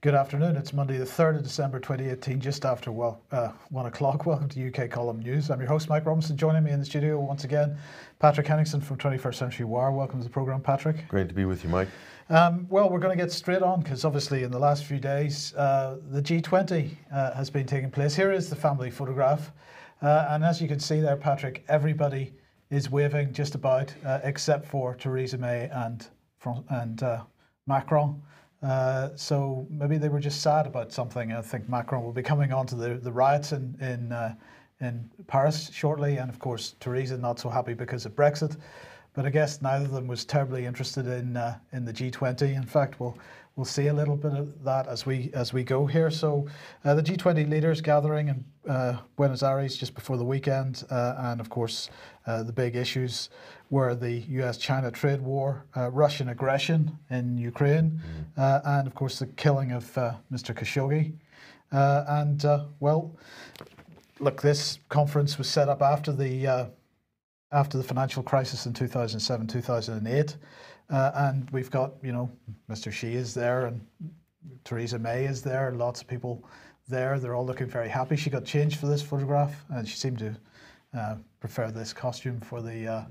Good afternoon. It's Monday, the 3rd of December 2018, just after 1 o'clock. Welcome to UK Column News. I'm your host, Mike Robinson. Joining me in the studio once again, Patrick Henningsen from 21st Century Wire. Welcome to the programme, Patrick. Great to be with you, Mike. Well, we're going to get straight on because obviously in the last few days, the G20 has been taking place. Here is the family photograph. And as you can see there, Patrick, everybody is waving just about, except for Theresa May and Macron. So maybe they were just sad about something. I think Macron will be coming on to the riots in Paris shortly, and of course Theresa not so happy because of Brexit. But I guess neither of them was terribly interested in the G20. In fact, we'll see a little bit of that as we go here. So the G20 leaders gathering in Buenos Aires just before the weekend, and of course the big issues were the US-China trade war, Russian aggression in Ukraine, and of course the killing of Mr. Khashoggi. Well, look, this conference was set up after the financial crisis in 2007, 2008. And we've got, Mr. Xi is there and Theresa May is there, lots of people there. They're all looking very happy. She got changed for this photograph and she seemed to prefer this costume for the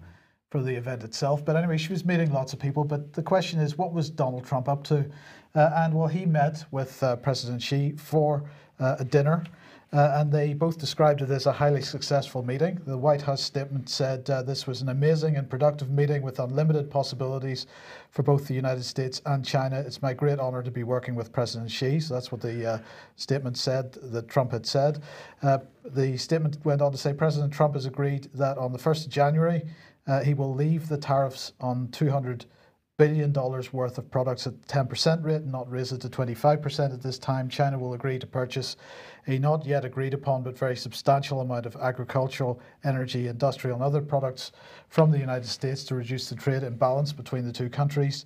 event itself. But anyway, she was meeting lots of people. But the question is, what was Donald Trump up to? And well, he met with President Xi for a dinner. And they both described it as a highly successful meeting. The White House statement said this was an amazing and productive meeting with unlimited possibilities for both the United States and China. It's my great honor to be working with President Xi. So that's what the statement said that Trump had said. The statement went on to say President Trump has agreed that on the 1st of January, he will leave the tariffs on $200 billion worth of products at 10% rate and not raise it to 25% at this time. China will agree to purchase a not yet agreed upon but very substantial amount of agricultural, energy, industrial and other products from the United States to reduce the trade imbalance between the two countries.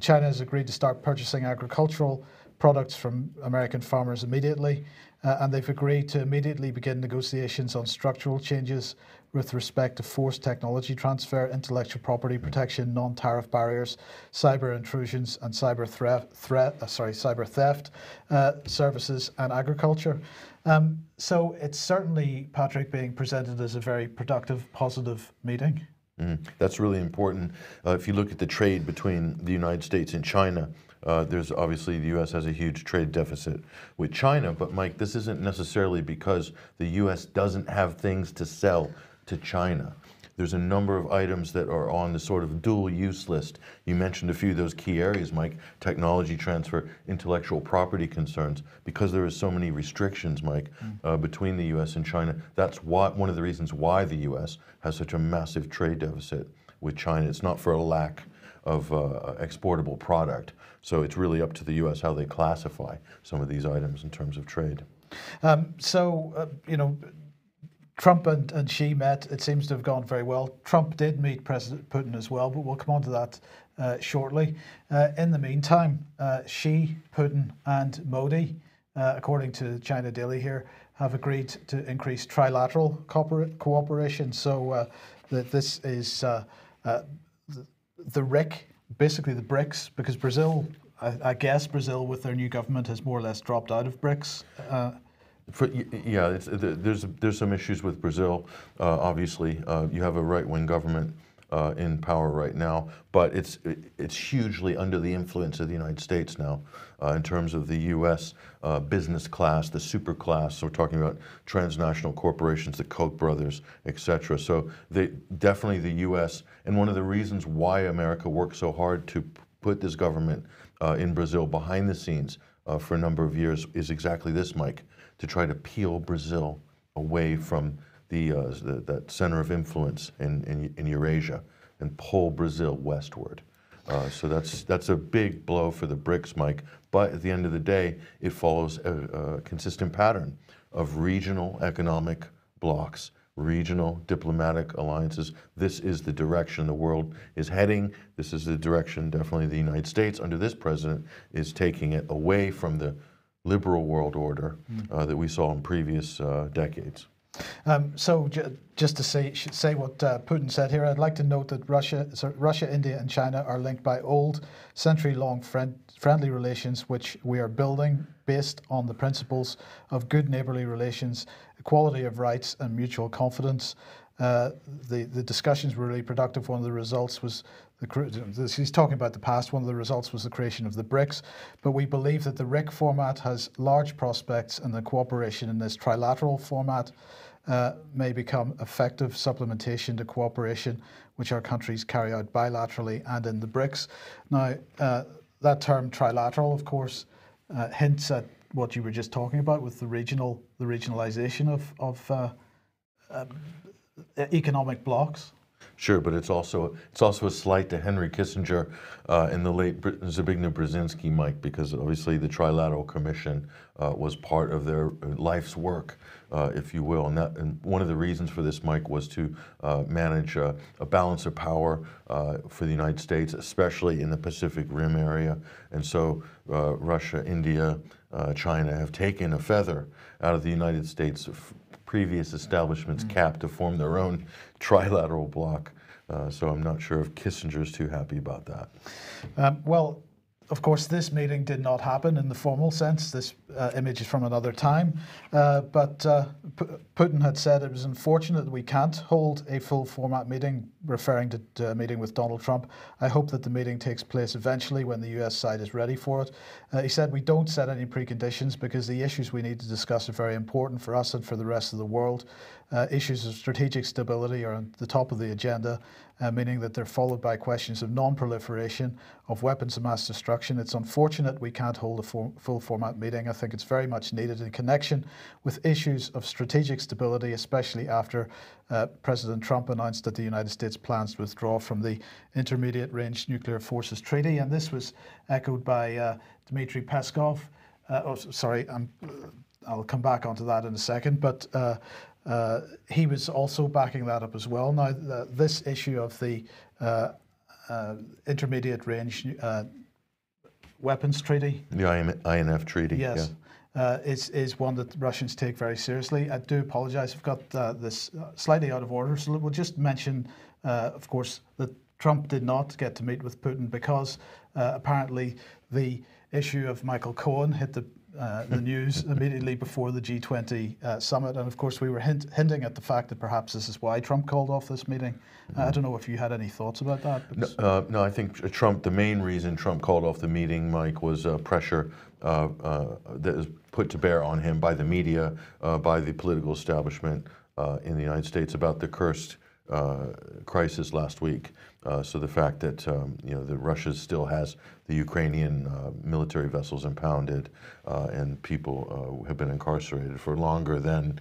China has agreed to start purchasing agricultural products from American farmers immediately, and they've agreed to immediately begin negotiations on structural changes with respect to forced technology transfer, intellectual property protection, non-tariff barriers, cyber intrusions, and cyber theft, services, and agriculture. So it's certainly, Patrick, being presented as a very productive, positive meeting. That's really important. If you look at the trade between the United States and China, there's obviously the U.S. has a huge trade deficit with China, but Mike, this isn't necessarily because the U.S. doesn't have things to sell to China. There's a number of items that are on the sort of dual use list. You mentioned a few of those key areas, Mike: technology transfer, intellectual property concerns. Because there is so many restrictions, Mike, between the U.S. and China, that's one of the reasons why the U.S. has such a massive trade deficit with China. It's not for a lack of exportable product. So it's really up to the U.S. how they classify some of these items in terms of trade. Trump and Xi met. It seems to have gone very well. Trump did meet President Putin as well, but we'll come on to that shortly. In the meantime, Xi, Putin and Modi, according to China Daily here, have agreed to increase trilateral cooperation. So this is the RIC, basically the BRICS, because Brazil, I guess Brazil with their new government has more or less dropped out of BRICS. There's some issues with Brazil. Obviously, you have a right-wing government in power right now, but it's hugely under the influence of the United States now in terms of the U.S. Business class, the super class. So we're talking about transnational corporations, the Koch brothers, etc. So definitely the U.S. and one of the reasons why America worked so hard to put this government in Brazil behind the scenes for a number of years is exactly this, Mike, to try to peel Brazil away from that center of influence in Eurasia and pull Brazil westward. So that's a big blow for the BRICS, Mike. But at the end of the day, it follows a consistent pattern of regional economic blocs, regional diplomatic alliances. This is the direction the world is heading. This is the direction definitely the United States under this president is taking it away from the liberal world order that we saw in previous decades. Just to say what Putin said here, I'd like to note that Russia, India, and China are linked by old, century-long friendly relations, which we are building based on the principles of good neighbourly relations, equality of rights, and mutual confidence. The discussions were really productive. One of the results was he's talking about the past. One of the results was the creation of the BRICS, but we believe that the RIC format has large prospects, and the cooperation in this trilateral format may become effective supplementation to cooperation which our countries carry out bilaterally and in the BRICS. Now, that term trilateral, of course, hints at what you were just talking about with the regionalization of economic blocs. Sure, but it's also a slight to Henry Kissinger and the late Zbigniew Brzezinski, Mike, because obviously the Trilateral Commission was part of their life's work, if you will, and one of the reasons for this, Mike, was to manage a balance of power for the United States, especially in the Pacific Rim area, and so Russia, India, China have taken a feather out of the United States previous establishment's cap to form their own trilateral bloc. So I'm not sure if Kissinger's too happy about that. Well, of course, this meeting did not happen in the formal sense. This image is from another time. But Putin had said it was unfortunate that we can't hold a full format meeting, referring to a meeting with Donald Trump. I hope that the meeting takes place eventually when the US side is ready for it. He said we don't set any preconditions because the issues we need to discuss are very important for us and for the rest of the world. Issues of strategic stability are on the top of the agenda, meaning that they're followed by questions of non-proliferation, of weapons of mass destruction. It's unfortunate we can't hold a full format meeting. I think it's very much needed in connection with issues of strategic stability, especially after President Trump announced that the United States plans to withdraw from the Intermediate Range Nuclear Forces Treaty. And this was echoed by Dmitry Peskov. I'll come back onto that in a second, but he was also backing that up as well. Now, this issue of the Intermediate Range Weapons Treaty, the INF Treaty, yes, is one that the Russians take very seriously. I do apologize, I've got this slightly out of order, so we'll just mention, of course, that Trump did not get to meet with Putin because apparently the issue of Michael Cohen hit the news immediately before the G20 summit, and of course we were hinting at the fact that perhaps this is why Trump called off this meeting. I don't know if you had any thoughts about that. No, I think the main reason Trump called off the meeting, Mike, was pressure that was put to bear on him by the media, by the political establishment in the United States about the Kursk crisis last week. So the fact that that Russia still has the Ukrainian military vessels impounded and people have been incarcerated for longer than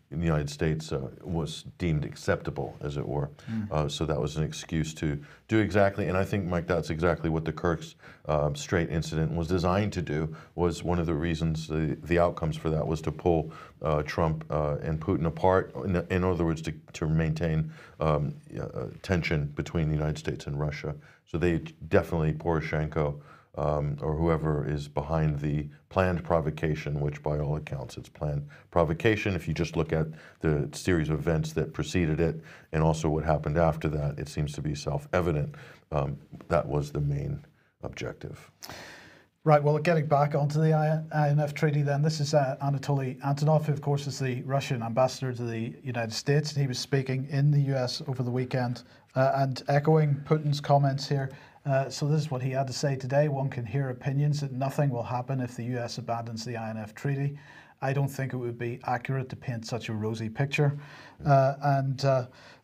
the United States was deemed acceptable, as it were. So that was an excuse to do exactly, and I think, Mike, that's exactly what the Kursk Strait incident was designed to do. Was one of the reasons, the outcomes for that was to pull Trump and Putin apart. In other words, to maintain tension between the United States and Russia. So they definitely, Poroshenko or whoever is behind the planned provocation, which by all accounts it's planned provocation. If you just look at the series of events that preceded it and also what happened after that, it seems to be self-evident. That was the main objective. Right, well, getting back onto the INF Treaty then, this is Anatoly Antonov, who of course is the Russian ambassador to the United States. He was speaking in the US over the weekend and echoing Putin's comments here. So this is what he had to say today. One can hear opinions that nothing will happen if the US abandons the INF Treaty. I don't think it would be accurate to paint such a rosy picture.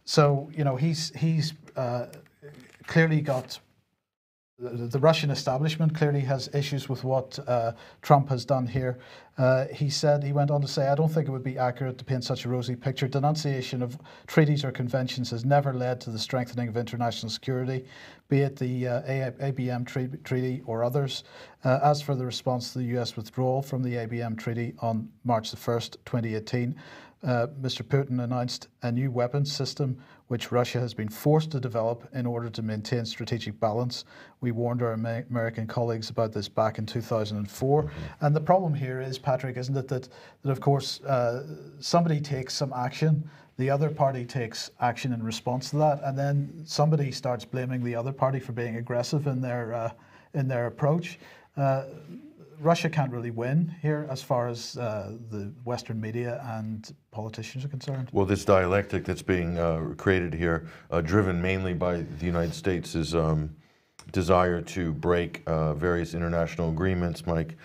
So, he's clearly got... The Russian establishment clearly has issues with what Trump has done here. He went on to say, I don't think it would be accurate to paint such a rosy picture. Denunciation of treaties or conventions has never led to the strengthening of international security, be it the ABM Treaty or others. As for the response to the US withdrawal from the ABM Treaty on March the 1st, 2018, Mr. Putin announced a new weapons system which Russia has been forced to develop in order to maintain strategic balance. We warned our American colleagues about this back in 2004. And the problem here is, Patrick, isn't it, that of course somebody takes some action, the other party takes action in response to that, and then somebody starts blaming the other party for being aggressive in their approach. Russia can't really win here as far as the Western media and politicians are concerned. Well, this dialectic that's being created here, driven mainly by the United States' desire to break various international agreements, Mike.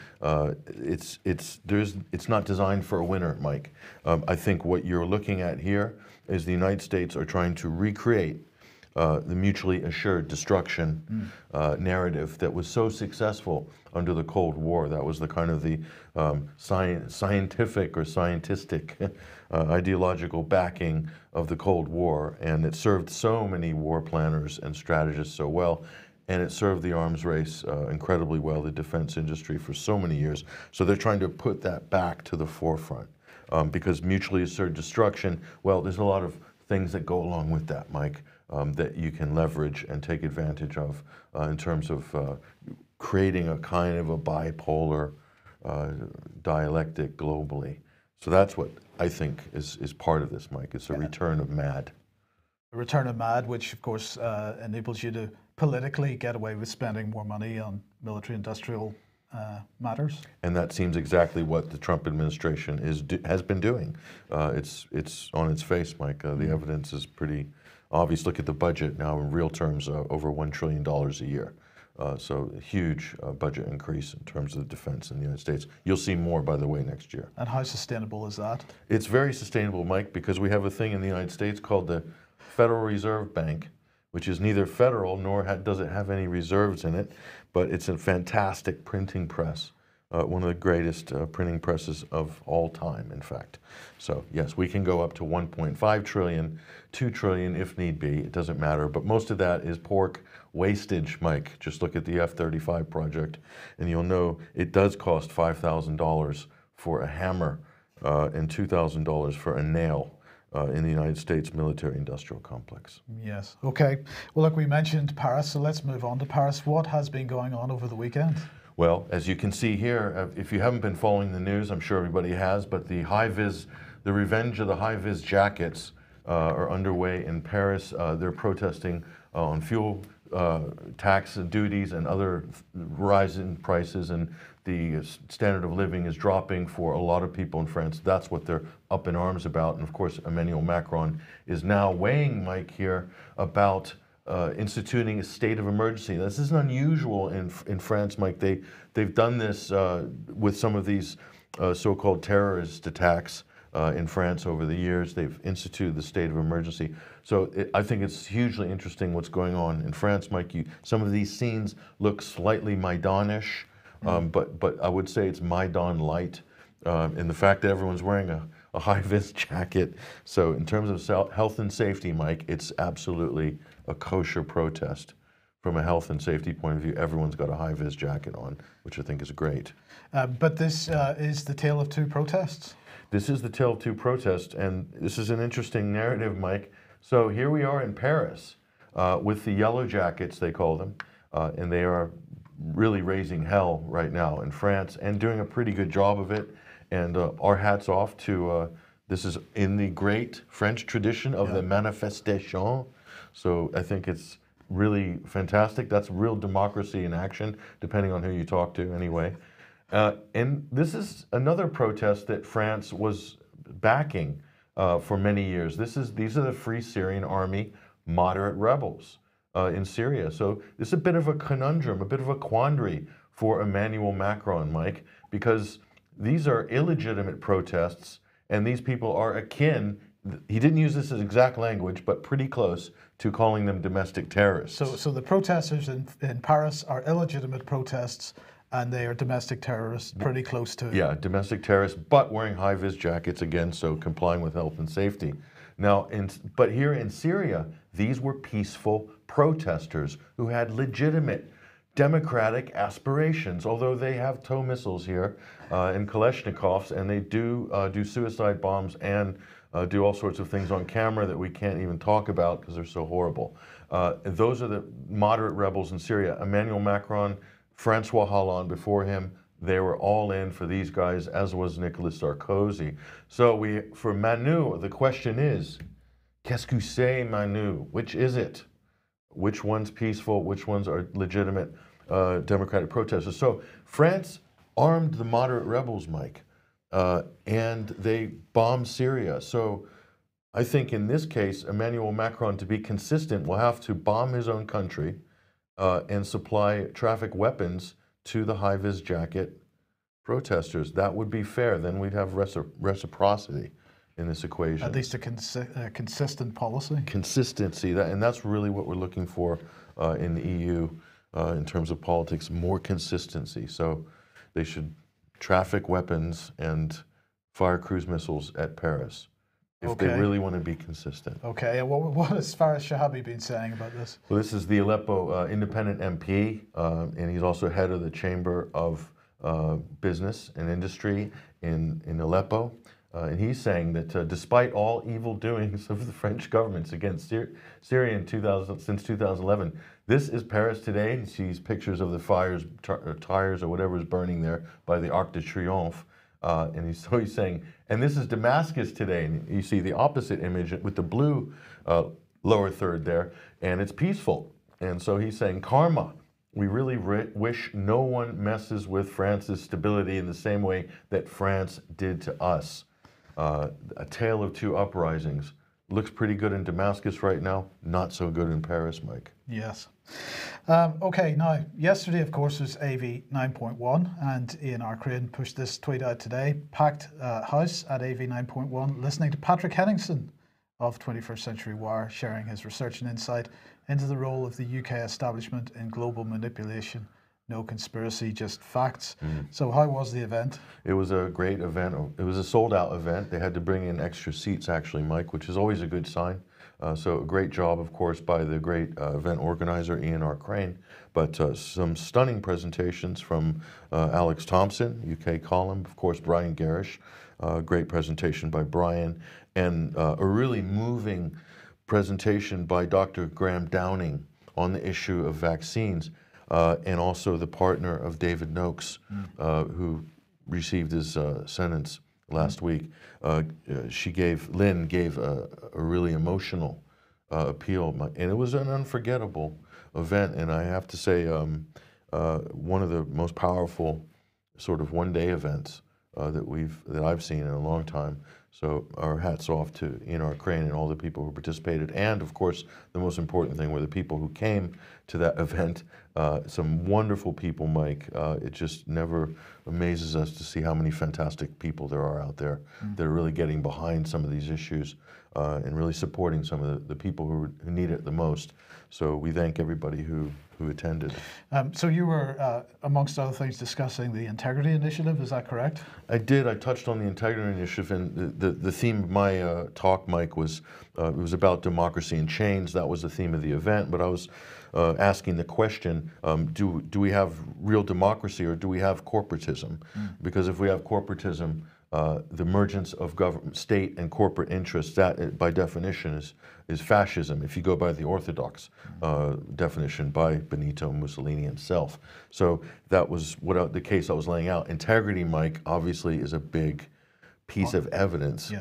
It's not designed for a winner, Mike. I think what you're looking at here is the United States are trying to recreate the mutually assured destruction narrative that was so successful under the Cold War. That was the kind of the scientific or scientistic ideological backing of the Cold War, and it served so many war planners and strategists so well, and it served the arms race incredibly well, the defense industry, for so many years. So they're trying to put that back to the forefront because mutually assured destruction, well, there's a lot of things that go along with that, Mike. That you can leverage and take advantage of in terms of creating a kind of a bipolar dialectic globally. So that's what I think is part of this, Mike. It's a return of MAD. A return of MAD, which of course enables you to politically get away with spending more money on military-industrial matters. And that seems exactly what the Trump administration has been doing. It's on its face, Mike. The evidence is pretty obvious. Look at the budget now in real terms, over $1 trillion a year. So a huge budget increase in terms of the defense in the United States. You'll see more, by the way, next year. And how sustainable is that? It's very sustainable, Mike, because we have a thing in the United States called the Federal Reserve Bank, which is neither federal nor does it have any reserves in it, but it's a fantastic printing press. One of the greatest printing presses of all time, in fact. So yes, we can go up to 1.5 trillion, 2 trillion if need be, it doesn't matter, but most of that is pork wastage, Mike. Just look at the F-35 project and you'll know it does cost $5,000 for a hammer and $2,000 for a nail in the United States military-industrial complex. Yes, okay. Well, look, we mentioned Paris, so let's move on to Paris. What has been going on over the weekend? Well, as you can see here, if you haven't been following the news, I'm sure everybody has, but the revenge of the high-vis jackets are underway in Paris. They're protesting on fuel tax and duties and other rise in prices, and the standard of living is dropping for a lot of people in France. That's what they're up in arms about. And of course, Emmanuel Macron is now weighing, Mike, here about instituting a state of emergency. This isn't unusual in France, Mike. They've done this with some of these so-called terrorist attacks in France over the years. They've instituted the state of emergency. So I think it's hugely interesting what's going on in France, Mike. Some of these scenes look slightly Maidanish, but I would say it's Maidan light in the fact that everyone's wearing a high-vis jacket. So in terms of health and safety, Mike, it's absolutely a kosher protest. From a health and safety point of view, everyone's got a high-vis jacket on, which I think is great. But this is the tale of two protests? This is the tale of two protests, and this is an interesting narrative, Mike. So here we are in Paris with the yellow jackets, they call them, and they are really raising hell right now in France and doing a pretty good job of it. And our hats off to, this is in the great French tradition of the manifestation. So I think it's really fantastic. That's real democracy in action, depending on who you talk to anyway. And this is another protest that France was backing for many years. These are the Free Syrian Army moderate rebels in Syria. So it's a bit of a conundrum, a bit of a quandary for Emmanuel Macron, Mike, because these are illegitimate protests, and these people are akin, he didn't use this as exact language, but pretty close to calling them domestic terrorists. So the protesters in Paris are illegitimate protests, and they are domestic terrorists, pretty close to. Yeah, domestic terrorists, but wearing high-vis jackets again, so complying with health and safety. Now, but here in Syria, these were peaceful protesters who had legitimate democratic aspirations, although they have tow missiles here and Kalashnikovs, and they do suicide bombs and do all sorts of things on camera that we can't even talk about because they're so horrible. Those are the moderate rebels in Syria. Emmanuel Macron, Francois Hollande before him, they were all in for these guys, as was Nicolas Sarkozy. So for Manu, the question is, qu'est-ce que c'est Manu? Which is it? Which one's peaceful? Which ones are legitimate democratic protesters? So France armed the moderate rebels, Mike, and they bombed Syria. So I think in this case, Emmanuel Macron, to be consistent, will have to bomb his own country and supply traffic weapons to the high-vis jacket protesters. That would be fair. Then we'd have reciprocity in this equation. At least a consistent policy. Consistency, and that's really what we're looking for in the EU in terms of politics, more consistency. So they should traffic weapons and fire cruise missiles at Paris if they really want to be consistent. Okay, and what has Faris Shahabi been saying about this? Well, this is the Aleppo independent MP, and he's also head of the Chamber of Business and Industry in Aleppo. And he's saying that despite all evil doings of the French governments against Syria since 2011, this is Paris today. And he sees pictures of the tires or whatever is burning there by the Arc de Triomphe. And he's saying, and this is Damascus today. And you see the opposite image with the blue lower third there, and it's peaceful. And so he's saying, karma. We really wish no one messes with France's stability in the same way that France did to us. A tale of two uprisings. Looks pretty good in Damascus right now, not so good in Paris, Mike. Yes. Okay, now, yesterday, of course, was AV 9.1, and Ian Crane pushed this tweet out today. Packed house at AV 9.1, listening to Patrick Henningsen of 21st Century Wire, sharing his research and insight into the role of the UK establishment in global manipulation. No conspiracy, just facts. So how was the event? It was a great event. It was a sold-out event. They had to bring in extra seats, actually, Mike, which is always a good sign. So a great job, of course, by the great event organizer, Ian Crane. But some stunning presentations from Alex Thompson, UK column, of course, Brian Garish. Great presentation by Brian. And a really moving presentation by Dr. Graham Downing on the issue of vaccines. And also the partner of David Noakes, who received his sentence last week. Lynn gave a really emotional appeal, and it was an unforgettable event. And I have to say, one of the most powerful sort of one-day events that I've seen in a long time. So our hats off to Ian Crane and all the people who participated. And of course, the most important thing were the people who came to that event. Some wonderful people, Mike. It just never amazes us to see how many fantastic people there are out there that are really getting behind some of these issues and really supporting some of the people who need it the most. So we thank everybody who attended. So you were, amongst other things, discussing the Integrity Initiative, is that correct? I did. I touched on the Integrity Initiative, and the theme of my talk, Mike, was it was about democracy in chains. That was the theme of the event, but I was asking the question, do we have real democracy or do we have corporatism? Because if we have corporatism, the emergence of government, state and corporate interests, that by definition is fascism, if you go by the orthodox definition by Benito Mussolini himself. So that was the case I was laying out. Integrity, Mike, obviously is a big piece of evidence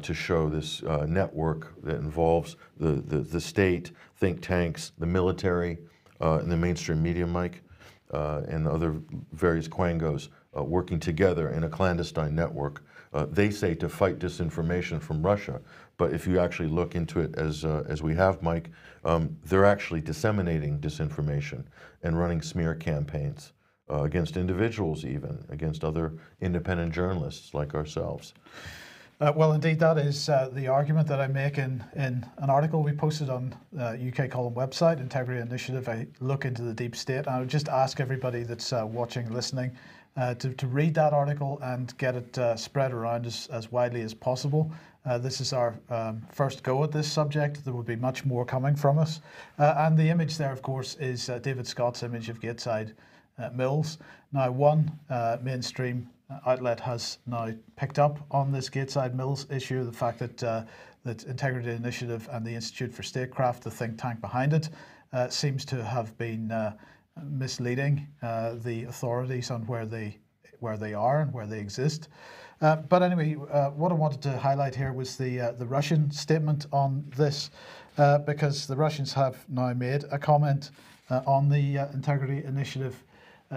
to show this network that involves the state, think tanks, the military, and the mainstream media, Mike, and other various quangos working together in a clandestine network. They say to fight disinformation from Russia, but if you actually look into it as we have, Mike, they're actually disseminating disinformation and running smear campaigns against individuals, even against other independent journalists like ourselves. Well, indeed, that is the argument that I make in an article we posted on UK column website, Integrity Initiative. I look into the deep state, and I would just ask everybody that's watching, listening, to read that article and get it spread around as widely as possible. This is our first go at this subject. There will be much more coming from us. And the image there, of course, is David Scott's image of Gateside Mills. Now, one mainstream outlet has now picked up on this Gateside Mills issue, the fact that that Integrity Initiative and the Institute for Statecraft, the think tank behind it, seems to have been misleading the authorities on where they are and where they exist. But anyway, what I wanted to highlight here was the Russian statement on this, because the Russians have now made a comment on the Integrity Initiative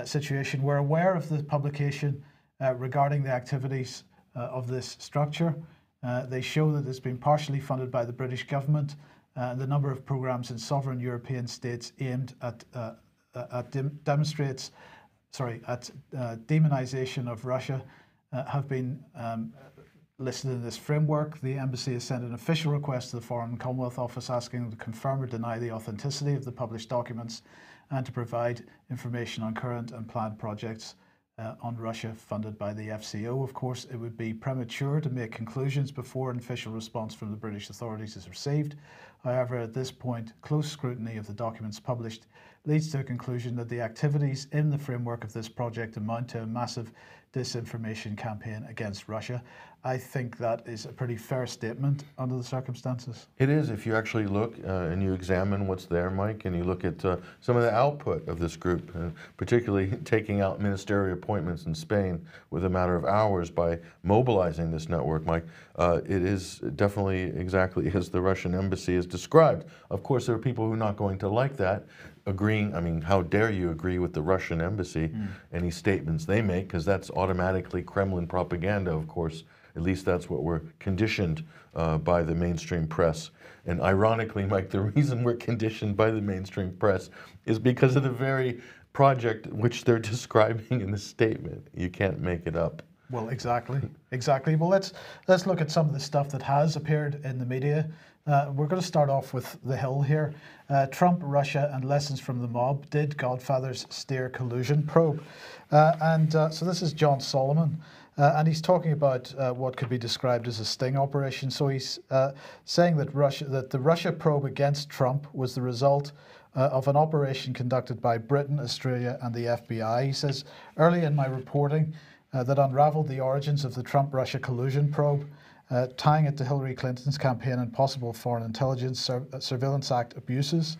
situation. We're aware of the publication regarding the activities of this structure. They show that it's been partially funded by the British government. The number of programs in sovereign European states aimed at demonization of Russia have been listed in this framework. The embassy has sent an official request to the Foreign and Commonwealth Office asking them to confirm or deny the authenticity of the published documents and to provide information on current and planned projects on Russia funded by the FCO. Of course, it would be premature to make conclusions before an official response from the British authorities is received. However, at this point, close scrutiny of the documents published leads to a conclusion that the activities in the framework of this project amount to a massive disinformation campaign against Russia. I think that is a pretty fair statement under the circumstances. It is, if you actually look and you examine what's there, Mike, and you look at some of the output of this group, particularly taking out ministerial appointments in Spain with a matter of hours by mobilizing this network, Mike, it is definitely exactly as the Russian embassy has described. Of course, there are people who are not going to like that, agreeing, I mean, how dare you agree with the Russian embassy, any statements they make, because that's automatically Kremlin propaganda, of course. At least that's what we're conditioned by the mainstream press. And ironically, Mike, the reason we're conditioned by the mainstream press is because of the very project which they're describing in the statement. You can't make it up. Well, exactly. Well, let's look at some of the stuff that has appeared in the media. We're going to start off with The Hill here. Trump, Russia, and lessons from the mob. Did godfathers steer collusion? Probe. So this is John Solomon. And he's talking about what could be described as a sting operation. So he's saying that the Russia probe against Trump was the result of an operation conducted by Britain, Australia, and the FBI. He says, early in my reporting that unraveled the origins of the Trump-Russia collusion probe, tying it to Hillary Clinton's campaign and possible Foreign Intelligence Surveillance Act abuses,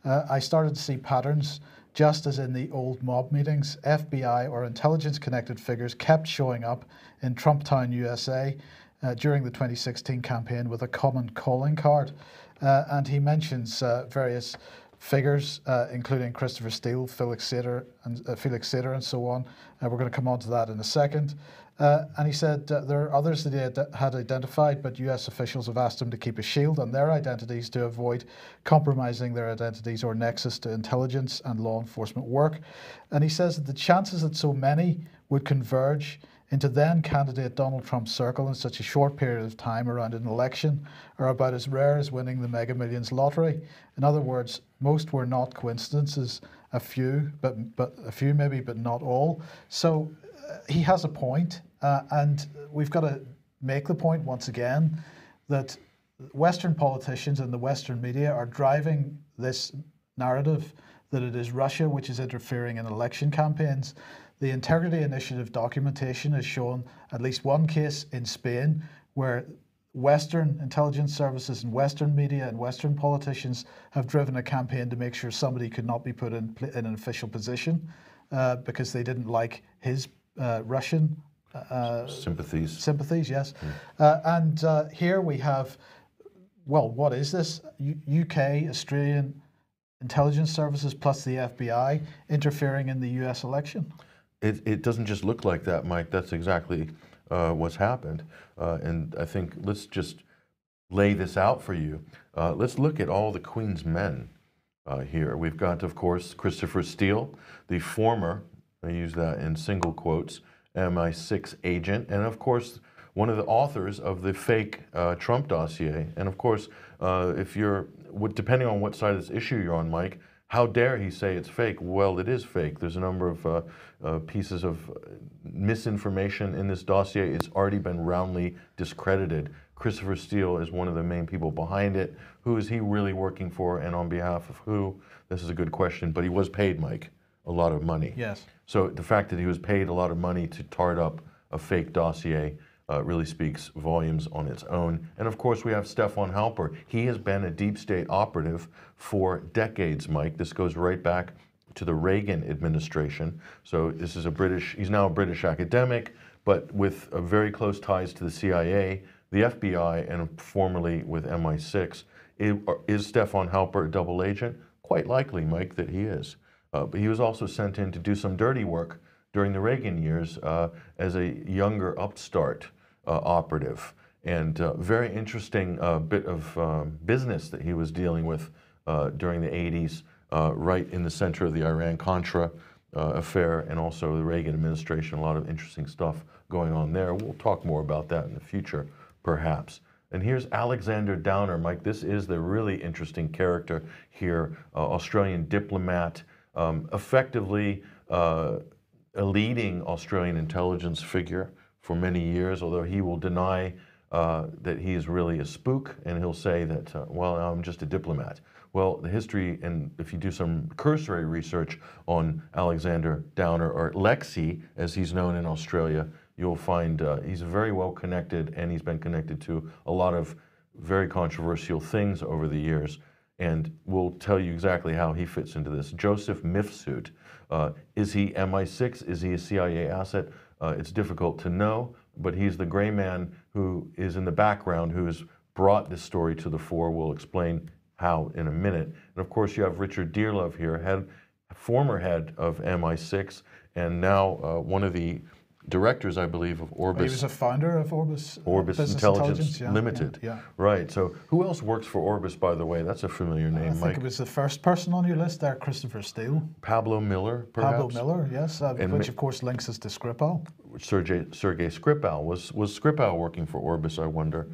I started to see patterns. Just as in the old mob meetings, FBI or intelligence-connected figures kept showing up in Trumptown, USA during the 2016 campaign with a common calling card. And he mentions various figures, including Christopher Steele, Felix Sater, and so on. We're going to come on to that in a second. And he said there are others that he had identified, but US officials have asked him to keep a shield on their identities to avoid compromising their identities or nexus to intelligence and law enforcement work. And he says that the chances that so many would converge into then candidate Donald Trump's circle in such a short period of time around an election are about as rare as winning the Mega Millions lottery. In other words, most were not coincidences, a few maybe, but not all. So he has a point, and we've got to make the point once again that Western politicians and the Western media are driving this narrative that it is Russia which is interfering in election campaigns. The Integrity Initiative documentation has shown at least one case in Spain where Western intelligence services and Western media and Western politicians have driven a campaign to make sure somebody could not be put in an official position because they didn't like his Russian sympathies, yes. And here we have, well, what is this? UK, Australian intelligence services plus the FBI interfering in the US election? It doesn't just look like that, Mike. That's exactly what's happened. And I think let's just lay this out for you. Let's look at all the Queen's men here. We've got, of course, Christopher Steele, the former, I use that in single quotes, MI6 agent, and of course, one of the authors of the fake Trump dossier. And of course, if you're, depending on what side of this issue you're on, Mike, how dare he say it's fake? Well, it is fake. There's a number of pieces of misinformation in this dossier. It's already been roundly discredited. Christopher Steele is one of the main people behind it. Who is he really working for, and on behalf of who? This is a good question, but he was paid, Mike, a lot of money. Yes. So the fact that he was paid a lot of money to tart up a fake dossier really speaks volumes on its own. And of course, we have Stefan Halper. He has been a deep state operative for decades, Mike. This goes right back to the Reagan administration. So this is he's now a British academic, but with very close ties to the CIA, the FBI, and formerly with MI6. Is Stefan Halper a double agent? Quite likely, Mike, that he is. But he was also sent in to do some dirty work during the Reagan years as a younger upstart operative. And very interesting bit of business that he was dealing with during the 80s, right in the center of the Iran-Contra affair, and also the Reagan administration. A lot of interesting stuff going on there. We'll talk more about that in the future, perhaps. And here's Alexander Downer. Mike, this is the really interesting character here, Australian diplomat, effectively a leading Australian intelligence figure for many years, although he will deny that he is really a spook, and he'll say that, well, I'm just a diplomat. Well, the history, and if you do some cursory research on Alexander Downer, or Lexi, as he's known in Australia, you'll find he's very well connected, and he's been connected to a lot of very controversial things over the years. And we'll tell you exactly how he fits into this. Joseph Mifsud, is he MI6? Is he a CIA asset? It's difficult to know, but he's the gray man who is in the background, who has brought this story to the fore. We'll explain how in a minute. And of course, you have Richard Dearlove here, former head of MI6, and now one of the directors, I believe, of Orbis. He was a founder of Orbis Intelligence yeah, Limited. Yeah. Right. So who else works for Orbis, by the way? That's a familiar name, Mike. I think it was the first person on your list there, Christopher Steele. Pablo Miller, perhaps? Pablo Miller, yes, which of course links us to Skripal. Sergei Skripal. Was Skripal working for Orbis, I wonder?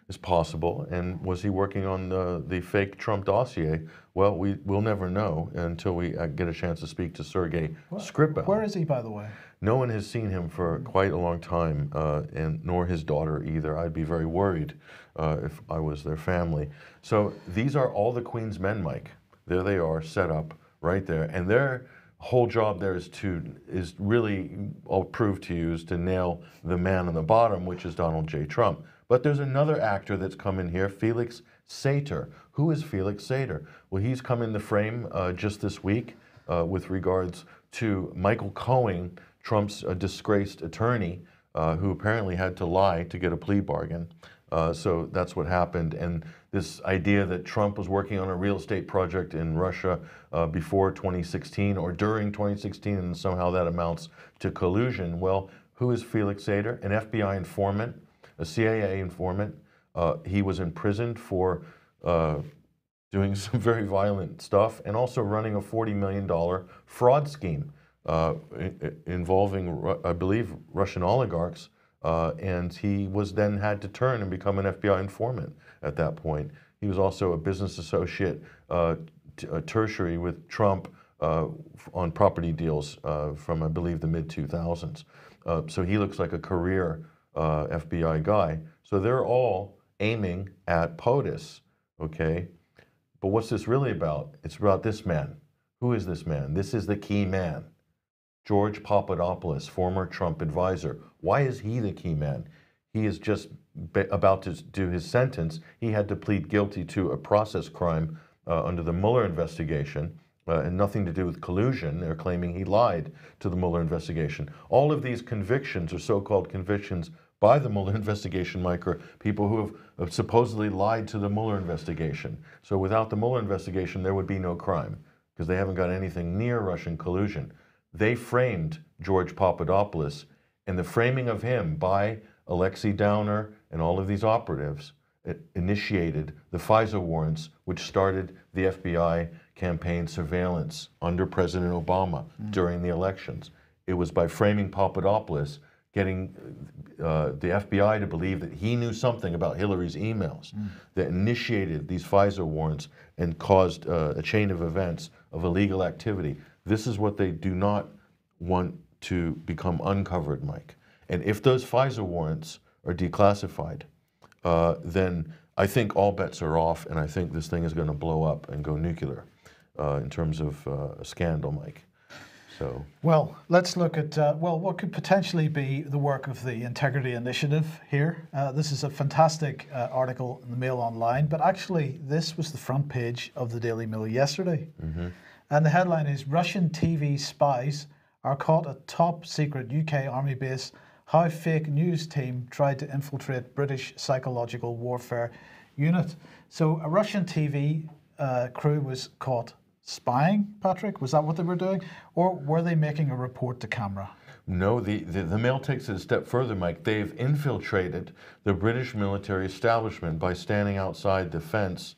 Is possible. And was he working on the fake Trump dossier? Well, we'll never know until we get a chance to speak to Sergei Skripal. Where is he, by the way? No one has seen him for quite a long time, and nor his daughter either. I'd be very worried if I was their family. So these are all the Queen's men, Mike. There they are, set up right there, and their whole job there is really, I'll prove to you, is to nail the man on the bottom, which is Donald J. Trump. But there's another actor that's come in here, Felix Sater. Who is Felix Sater? Well, he's come in the frame just this week with regards to Michael Cohen, Trump's disgraced attorney, who apparently had to lie to get a plea bargain. So that's what happened. And this idea that Trump was working on a real estate project in Russia before 2016 or during 2016, and somehow that amounts to collusion. Well, who is Felix Sater? An FBI informant, a CIA informant. He was imprisoned for doing some very violent stuff and also running a $40 million fraud scheme involving, I believe, Russian oligarchs. And he was then had to turn and become an FBI informant at that point. He was also a business associate, tertiary with Trump on property deals from, I believe, the mid-2000s. So he looks like a career FBI guy. So they're all aiming at POTUS, okay? But what's this really about? It's about this man. Who is this man? This is the key man. George Papadopoulos, former Trump advisor. Why is he the key man? He is just about to do his sentence. He had to plead guilty to a process crime under the Mueller investigation, and nothing to do with collusion. They're claiming he lied to the Mueller investigation. All of these convictions, or so-called convictions by the Mueller investigation, Mike, are people who have supposedly lied to the Mueller investigation. So without the Mueller investigation, there would be no crime, because they haven't got anything near Russian collusion. They framed George Papadopoulos, and the framing of him by Alexei Downer and all of these operatives initiated the FISA warrants, which started the FBI campaign surveillance under President Obama during the elections. It was by framing Papadopoulos, getting the FBI to believe that he knew something about Hillary's emails, that initiated these FISA warrants and caused a chain of events of illegal activity. This is what they do not want to become uncovered, Mike. And if those FISA warrants are declassified, then I think all bets are off, and I think this thing is going to blow up and go nuclear in terms of a scandal, Mike. So, well, let's look at what could potentially be the work of the Integrity Initiative here. This is a fantastic article in the Mail Online, but actually this was the front page of the Daily Mail yesterday. And the headline is Russian TV spies are caught at top secret UK Army base. How fake news team tried to infiltrate British psychological warfare unit. So a Russian TV crew was caught spying, Patrick? Was that what they were doing? Or were they making a report to camera? No, the Mail takes it a step further, Mike. They've infiltrated the British military establishment by standing outside the fence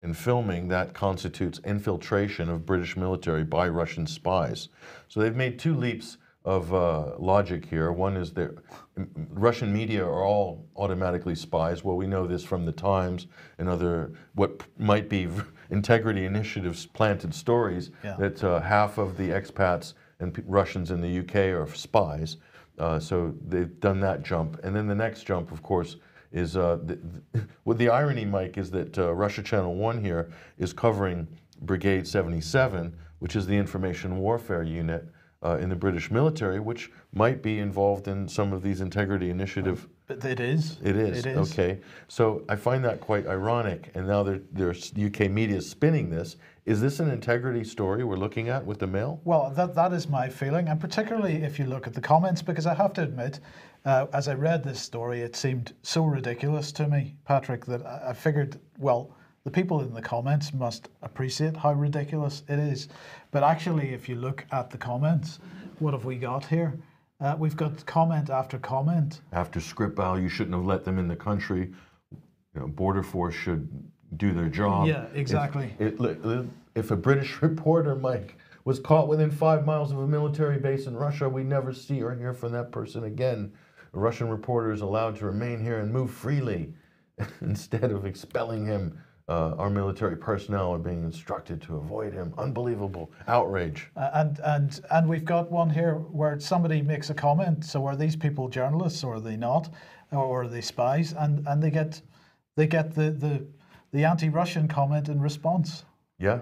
and filming. That constitutes infiltration of British military by Russian spies. So they've made two leaps of logic here. One is that Russian media are all automatically spies. Well, we know this from the Times and other what might be Integrity Initiatives planted stories, that half of the expats and Russians in the UK are spies. So they've done that jump. And then the next jump, of course, is the irony, Mike, is that Russia Channel 1 here is covering Brigade 77, which is the information warfare unit in the British military, which might be involved in some of these Integrity Initiative. But it is. It is. Okay. So I find that quite ironic. And now there's UK media spinning this. Is this an integrity story we're looking at with the Mail? Well, that is my feeling, and particularly if you look at the comments, because I have to admit, as I read this story, it seemed so ridiculous to me, Patrick, that I figured, well, the people in the comments must appreciate how ridiculous it is. But actually, if you look at the comments, what have we got here? We've got comment after comment. After Skripal, you shouldn't have let them in the country. You know, Border Force should do their job. Yeah, exactly. If a British reporter, Mike, was caught within 5 miles of a military base in Russia, we'd never see or hear from that person again. A Russian reporter is allowed to remain here and move freely instead of expelling him. Our military personnel are being instructed to avoid him. Unbelievable outrage. And we've got one here where somebody makes a comment. So are these people journalists or are they not, or are they spies? And they get the anti-Russian comment in response. Yeah.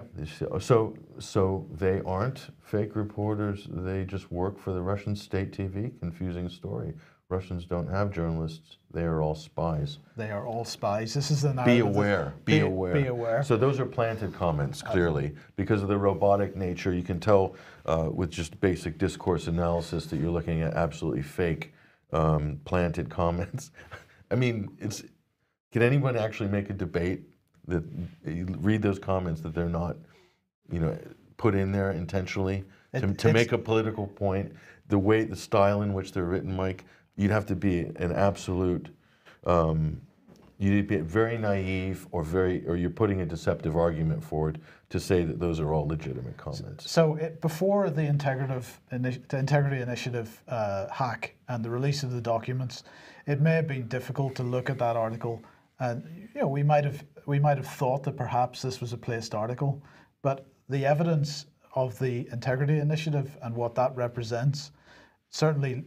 So they aren't fake reporters. They just work for the Russian state TV. Confusing story. Russians don't have journalists. They are all spies. They are all spies. This is the narrative. Be aware. Be aware. Be aware. So those are planted comments, clearly. Because of the robotic nature, you can tell with just basic discourse analysis that you're looking at absolutely fake planted comments. I mean, can anyone actually make a debate that you read those comments that they're not, put in there intentionally to make a political point? The style in which they're written, Mike, you'd have to be an absolute, you'd be very naive or you're putting a deceptive argument forward to say that those are all legitimate comments. So before the Integrity Initiative hack and the release of the documents, it may have been difficult to look at that article, and we might have thought that perhaps this was a placed article, but the evidence of the Integrity Initiative and what that represents certainly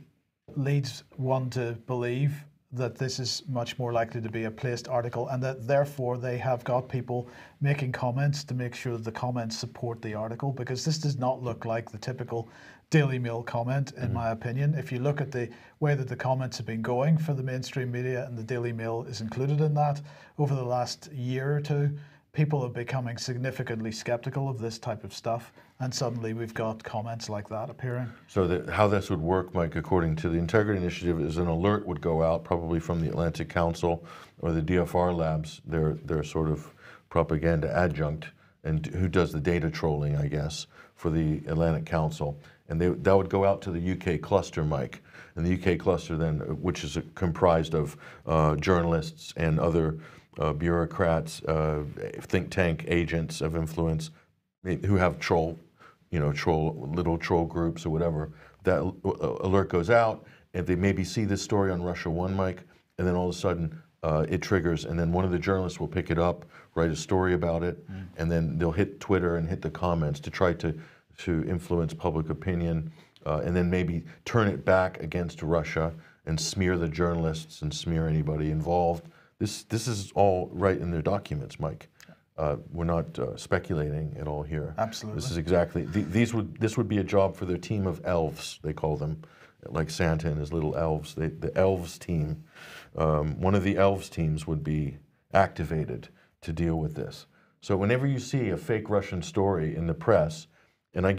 leads one to believe that this is much more likely to be a placed article, and that therefore they have got people making comments to make sure that the comments support the article, because this does not look like the typical Daily Mail comment, in my opinion. If you look at the way that the comments have been going for the mainstream media, and the Daily Mail is included in that, over the last year or two, people are becoming significantly skeptical of this type of stuff, and suddenly we've got comments like that appearing. So how this would work, Mike, according to the Integrity Initiative, is an alert would go out, probably from the Atlantic Council or the DFR labs, their sort of propaganda adjunct, and who does the data trolling, I guess, for the Atlantic Council. And that would go out to the UK cluster, Mike. And the UK cluster then, which is comprised of journalists and other bureaucrats, think tank agents of influence who have little troll groups or whatever. That alert goes out, and they maybe see this story on Russia 1, Mike, and then all of a sudden it triggers, and then one of the journalists will pick it up, write a story about it, and then they'll hit Twitter and hit the comments to try to influence public opinion, and then maybe turn it back against Russia and smear the journalists and smear anybody involved. This is all right in their documents, Mike. We're not speculating at all here. Absolutely. This is exactly, this would be a job for their team of elves, they call them, like Santa and his little elves. The elves team, one of the elves teams would be activated to deal with this. So whenever you see a fake Russian story in the press, and I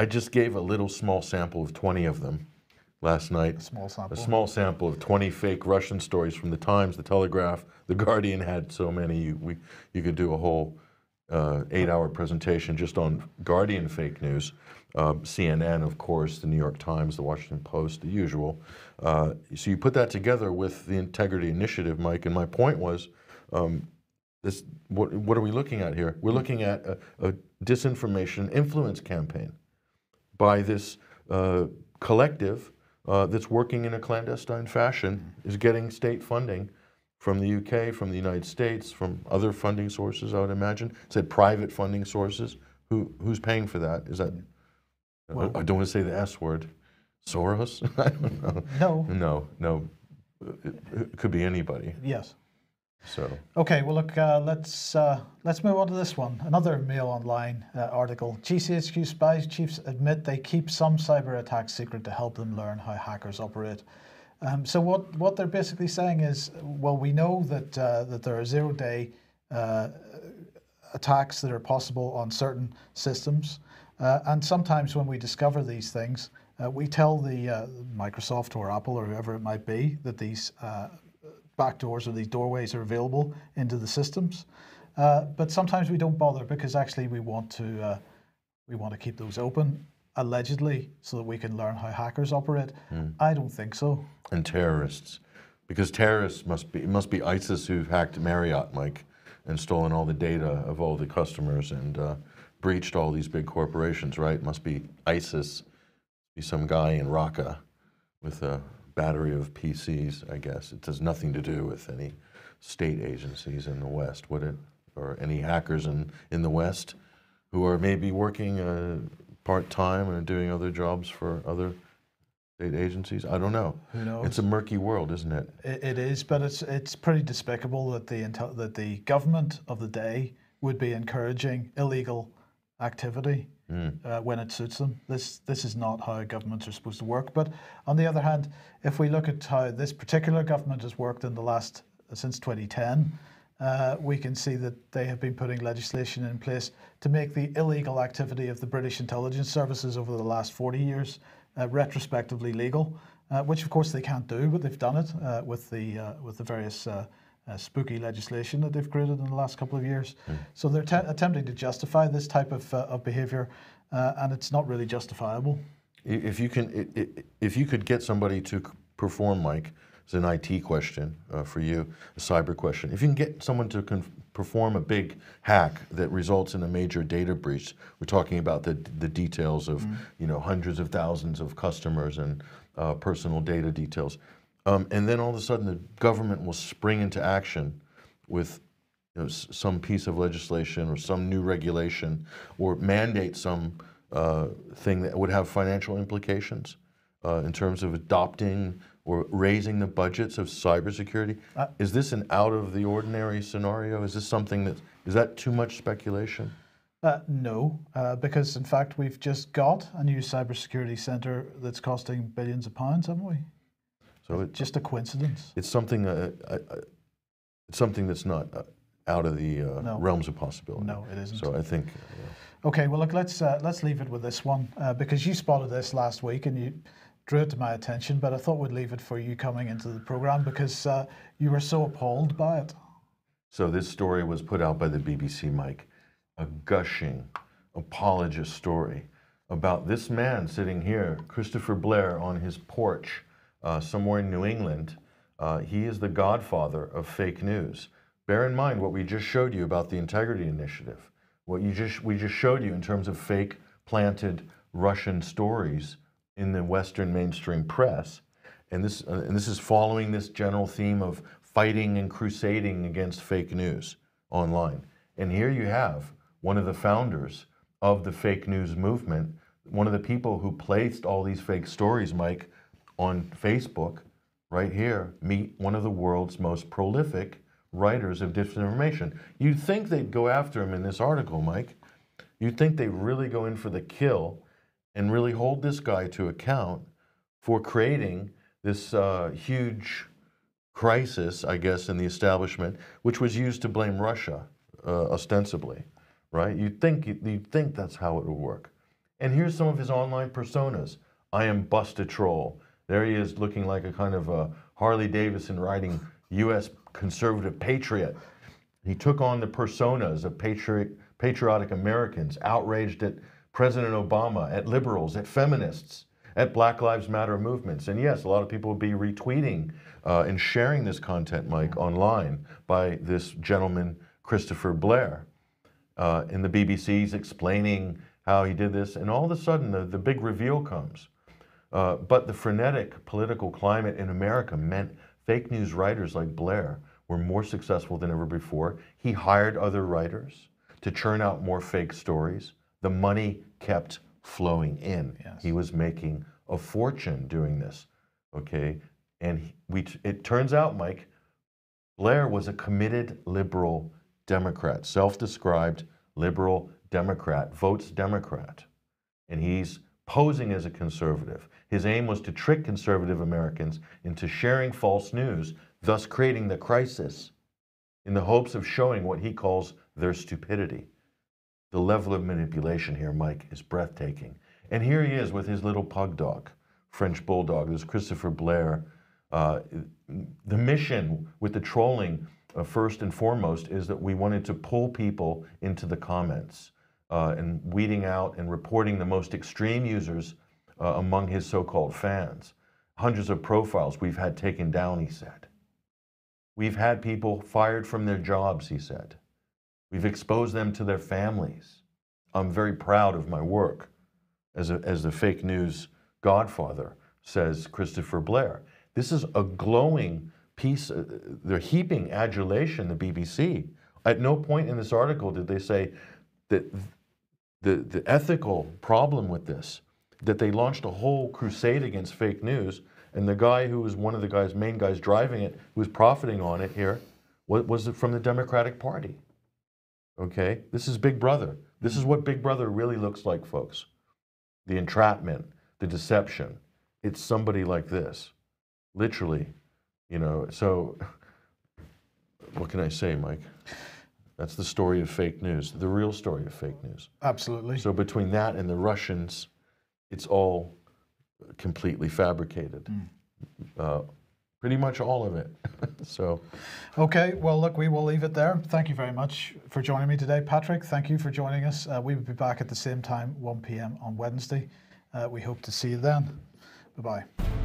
just gave a little small sample of 20 of them last night. A small sample of 20 fake Russian stories from the Times, the Telegraph, the Guardian had so many. You could do a whole 8-hour presentation just on Guardian fake news. CNN, of course, the New York Times, the Washington Post, the usual. So you put that together with the Integrity Initiative, Mike, and my point was, what are we looking at here? We're looking at a disinformation influence campaign by this collective that's working in a clandestine fashion, is getting state funding from the UK, from the United States, from other funding sources, I would imagine. It said private funding sources. Who's paying for that? Is that, well, I don't want to say the S word, Soros? I don't know. No. It could be anybody. Yes. So. Okay, well look, let's move on to this one. Another Mail Online article. GCHQ spies chiefs admit they keep some cyber attacks secret to help them learn how hackers operate. So what they're basically saying is, well, we know that that there are 0-day attacks that are possible on certain systems, and sometimes when we discover these things, we tell the Microsoft or Apple or whoever it might be that these backdoors or these doorways are available into the systems, but sometimes we don't bother because actually we want to keep those open, allegedly, so that we can learn how hackers operate. I don't think so. And terrorists, because terrorists it must be ISIS who've hacked Marriott, Mike, and stolen all the data of all the customers and breached all these big corporations, right? It must be ISIS, be some guy in Raqqa with a battery of PCs, I guess. It has nothing to do with any state agencies in the West, would it? Or any hackers in the West who are maybe working part-time and doing other jobs for other state agencies? I don't know. Who knows? It's a murky world, isn't it? It is, but it's pretty despicable that the government of the day would be encouraging illegal activity when it suits them. This is not how governments are supposed to work. But on the other hand, if we look at how this particular government has worked in since 2010, we can see that they have been putting legislation in place to make the illegal activity of the British intelligence services over the last 40 years retrospectively legal, which of course they can't do, but they've done it with the various spooky legislation that they've created in the last couple of years. So they're attempting to justify this type of behavior, and it's not really justifiable. If you could get somebody to perform, Mike, it's an IT question for you, a cyber question. If you can get someone to perform a big hack that results in a major data breach, we're talking about the details of hundreds of thousands of customers and personal data details. And then all of a sudden the government will spring into action with some piece of legislation or some new regulation or mandate some thing that would have financial implications in terms of adopting or raising the budgets of cybersecurity. Is this an out of the ordinary scenario? Is this something is that too much speculation? No, because in fact we've just got a new cybersecurity centre that's costing billions of pounds, haven't we? So it's just a coincidence. It's something. It's something that's not out of the realms of possibility. No, it isn't. So I think. Okay, well look, let's leave it with this one because you spotted this last week and you drew it to my attention, but I thought we'd leave it for you coming into the program because you were so appalled by it. So this story was put out by the BBC, Mike, a gushing apologist story about this man sitting here, Christopher Blair, on his porch. Somewhere in New England. He is the godfather of fake news. Bear in mind what we just showed you about the Integrity Initiative. What we just showed you in terms of fake planted Russian stories in the Western mainstream press. And this is following this general theme of fighting and crusading against fake news online. And here you have one of the founders of the fake news movement, one of the people who placed all these fake stories, Mike, on Facebook, right here, meet one of the world's most prolific writers of disinformation. You'd think they'd go after him in this article, Mike. You'd think they'd really go in for the kill and really hold this guy to account for creating this huge crisis, I guess, in the establishment, which was used to blame Russia, ostensibly, right? You'd think that's how it would work. And here's some of his online personas. I am Bust a Troll. There he is looking like a kind of a Harley Davidson riding U.S. conservative patriot. He took on the personas of patriotic Americans, outraged at President Obama, at liberals, at feminists, at Black Lives Matter movements. And yes, a lot of people will be retweeting and sharing this content, Mike, online by this gentleman, Christopher Blair. In the BBC, he's explaining how he did this, and all of a sudden the big reveal comes. But the frenetic political climate in America meant fake news writers like Blair were more successful than ever before. He hired other writers to churn out more fake stories. The money kept flowing in. Yes. He was making a fortune doing this, okay? And it turns out, Mike, Blair was a committed liberal Democrat, self-described liberal Democrat, votes Democrat. And he's posing as a conservative. His aim was to trick conservative Americans into sharing false news, thus creating the crisis in the hopes of showing what he calls their stupidity. The level of manipulation here, Mike, is breathtaking. And here he is with his little pug dog, French bulldog. This Christopher Blair. The mission with the trolling, first and foremost, is that we wanted to pull people into the comments and weeding out and reporting the most extreme users among his so-called fans. Hundreds of profiles we've had taken down, he said. We've had people fired from their jobs, he said. We've exposed them to their families. I'm very proud of my work as the fake news godfather, says Christopher Blair. This is a glowing piece. They're heaping adulation, the BBC. At no point in this article did they say that the ethical problem with this, that they launched a whole crusade against fake news, and the guy who was one of the main guys driving it, who was profiting on it here, was from the Democratic Party. Okay? This is Big Brother. This is what Big Brother really looks like, folks. The entrapment, the deception. It's somebody like this. Literally, you know. So what can I say, Mike? That's the story of fake news, the real story of fake news. Absolutely. So between that and the Russians, it's all completely fabricated. Pretty much all of it. So. Okay, well, look, we will leave it there. Thank you very much for joining me today, Patrick. Thank you for joining us. We will be back at the same time, 1 p.m. on Wednesday. We hope to see you then. Bye-bye.